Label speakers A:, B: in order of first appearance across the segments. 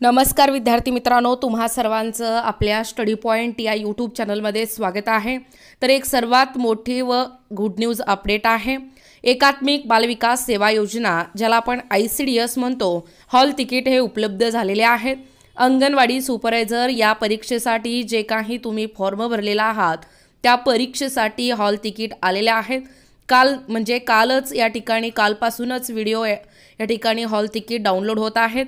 A: नमस्कार विद्यार्थी मित्रांनो, तुम्हा सर्वांचं आपल्या स्टडी पॉइंट या यूट्यूब चॅनलमध्ये स्वागत आहे। तर एक सर्वात मोठी व गुड न्यूज अपडेट आहे। एकात्मिक बालविकास सेवा योजना ज्याला आपण ICDS म्हणतो, हॉल तिकीट हे उपलब्ध झालेले आहेत। अंगणवाडी सुपरवायझर या परीक्षेसाठी जे काही तुम्ही फॉर्म भरलेला आहात त्या परीक्षेसाठी हॉल तिकीट आलेले आहेत। कालच या ठिकाणी कालपासूनच व्हिडिओ या ठिकाणी हॉल तिकीट डाउनलोड होत आहेत।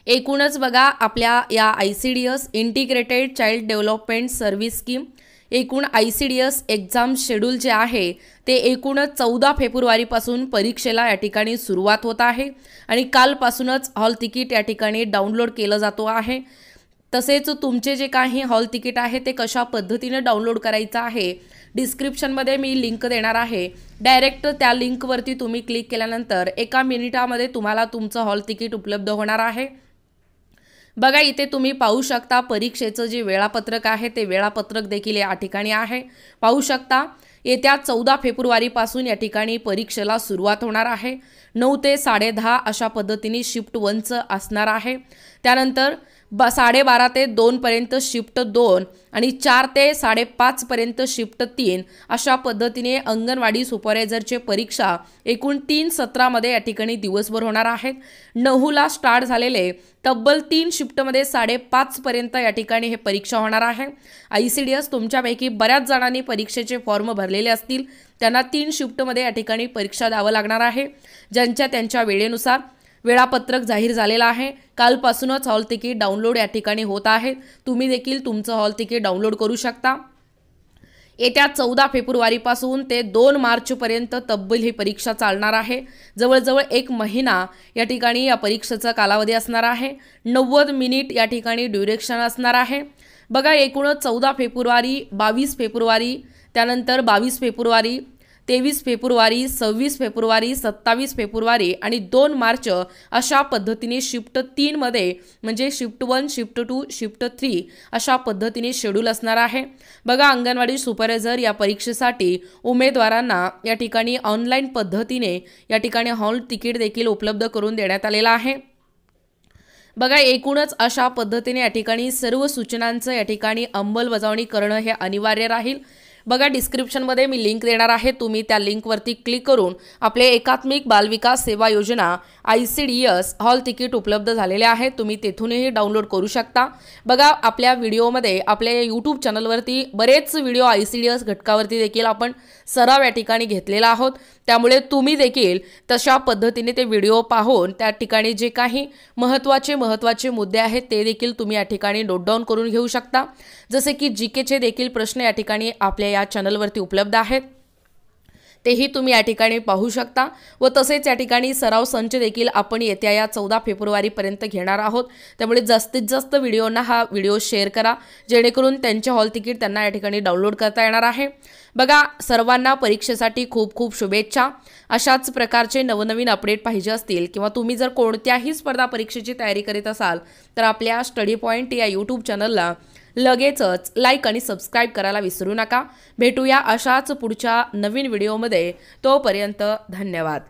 A: एकूणच बघा, आपल्या या ICDS integrated child development service scheme एकूण ICDS एक्झाम शेड्यूल जे आहे ते एकूणच 14 फेब्रुवारीपासून परीक्षेला या ठिकाणी सुरुवात होत आहे आणि कालपासूनच हॉल तिकीट या ठिकाणी डाउनलोड केलं जातो आहे। तसेच तुमचे जे काही हॉल तिकीट आहे ते कशा पद्धतीने डाउनलोड करायचं आहे डिस्क्रिप्शनमध्ये मी लिंक देणार आहे। डायरेक्ट त्या लिंकवरती तुम्ही क्लिक केल्यानंतर 1 मिनिटामध्ये तुम्हाला तुमचं हॉल तिकीट उपलब्ध होणार आहे। बघा, इथे तुम्ही पाहू शकता परीक्षेचं जे वेळापत्रक आहे ते वेळापत्रक देखील या ठिकाणी आहे। पाहू शकता येत्या 14 फेब्रुवारीपासून या ठिकाणी परीक्षेला सुरुवात होणार आहे। 9 ते 10:30 अशा पद्धतीने शिफ्ट 1चं असणार आहे। त्यानंतर 12:30 ते 2 पर्यंत शिफ्ट 2 आणि 4 ते 5:30 पर्यंत शिफ्ट 3 अशा पद्धतीने अंगणवाडी सुपरवायझरची परीक्षा एकूण 3 सत्रामध्ये या ठिकाणी दिवसभर होणार आहेत। 9ला स्टार्ट झालेले तब्बल 3 शिफ्टमध्ये 5:30 पर्यंत या ठिकाणी हे परीक्षा होणार आहे। ICDS तुमच्यापैकी बऱ्याच जणांनी परीक्षेचे फॉर्म भरलेले असतील, त्यांना 3 शिफ्टमध्ये या ठिकाणी परीक्षा द्यावं लागणार आहे। ज्यांच्या त्यांच्या वेळेनुसार वेळापत्रक जाहीर झालेला आहे। कालपासूनच हॉल तिकीट डाउनलोड या ठिकाणी होत आहे। तुम्ही देखील तुमचं हॉल तिकीट डाउनलोड करू शकता। येत्या 14 फेब्रुवारीपासून ते 2 मार्चपर्यंत तब्बल ही परीक्षा चालणार आहे। जवळजवळ 1 महिना या ठिकाणी या परीक्षेचा कालावधी असणार आहे। 90 मिनिट या ठिकाणी ड्युरेशन असणार आहे। बघा, एकूणच 14 फेब्रुवारी, 22 फेब्रुवारी, त्यानंतर 22 फेब्रुवारी, 23 फेब्रुवारी, 26 फेब्रुवारी, 27 फेब्रुवारी आणि 2 मार्च अशा पद्धतीने शिफ्ट 3 मध्ये म्हणजे शिफ्ट 1, शिफ्ट 2, शिफ्ट 3 अशा पद्धतीने शेड्यूल असणार आहे। बघा, अंगणवाडी सुपरवायझर या परीक्षेसाठी उमेदवारांना या ठिकाणी ऑनलाईन पद्धतीने या ठिकाणी हॉल तिकीट देखील उपलब्ध करून देण्यात आलेला आहे। बघा, एकूणच अशा पद्धतीने या ठिकाणी सर्व सूचनांचं या ठिकाणी अंमलबजावणी करणं हे अनिवार्य राहील। बघा, डिस्क्रिप्शनमध्ये मी लिंक देणार आहे, तुम्ही त्या लिंकवरती क्लिक करून आपले एकात्मिक बालविकास सेवा योजना ICDS हॉल तिकीट उपलब्ध झालेले आहे, तुम्ही तेथूनही डाउनलोड करू शकता। बघा, आपल्या व्हिडिओमध्ये आपल्या यूट्यूब चॅनलवरती बरेच व्हिडिओ ICDS घटकावरती देखील आपण सराव या ठिकाणी घेतलेला आहोत, त्यामुळे तुम्ही देखील तशा पद्धतीने ते व्हिडिओ पाहून त्या ठिकाणी जे काही महत्त्वाचे मुद्दे आहेत ते देखील तुम्ही या ठिकाणी नोट डाऊन करून घेऊ शकता। जसे की GKचे देखील प्रश्न या ठिकाणी आपल्या या चॅनलवरती उपलब्ध आहेत, तेही तुम्ही या ठिकाणी पाहू शकता। व तसेच या ठिकाणी सराव संच देखील आपण येत्या या 14 फेब्रुवारीपर्यंत घेणार आहोत, त्यामुळे जास्तीत जास्त व्हिडिओंना हा व्हिडिओ शेअर करा, जेणेकरून त्यांचे हॉल तिकीट त्यांना या ठिकाणी डाउनलोड करता येणार आहे। बघा, सर्वांना परीक्षेसाठी खूप खूप शुभेच्छा। अशाच प्रकारचे नवनवीन अपडेट पाहिजे असतील किंवा तुम्ही जर कोणत्याही स्पर्धा परीक्षेची तयारी करीत असाल तर आपल्या स्टडी पॉइंट या यूट्यूब चॅनलला लगेचच लाईक आणि सबस्क्राईब करायला विसरू नका। भेटूया अशाच पुढच्या नवीन व्हिडिओमध्ये, तोपर्यंत धन्यवाद।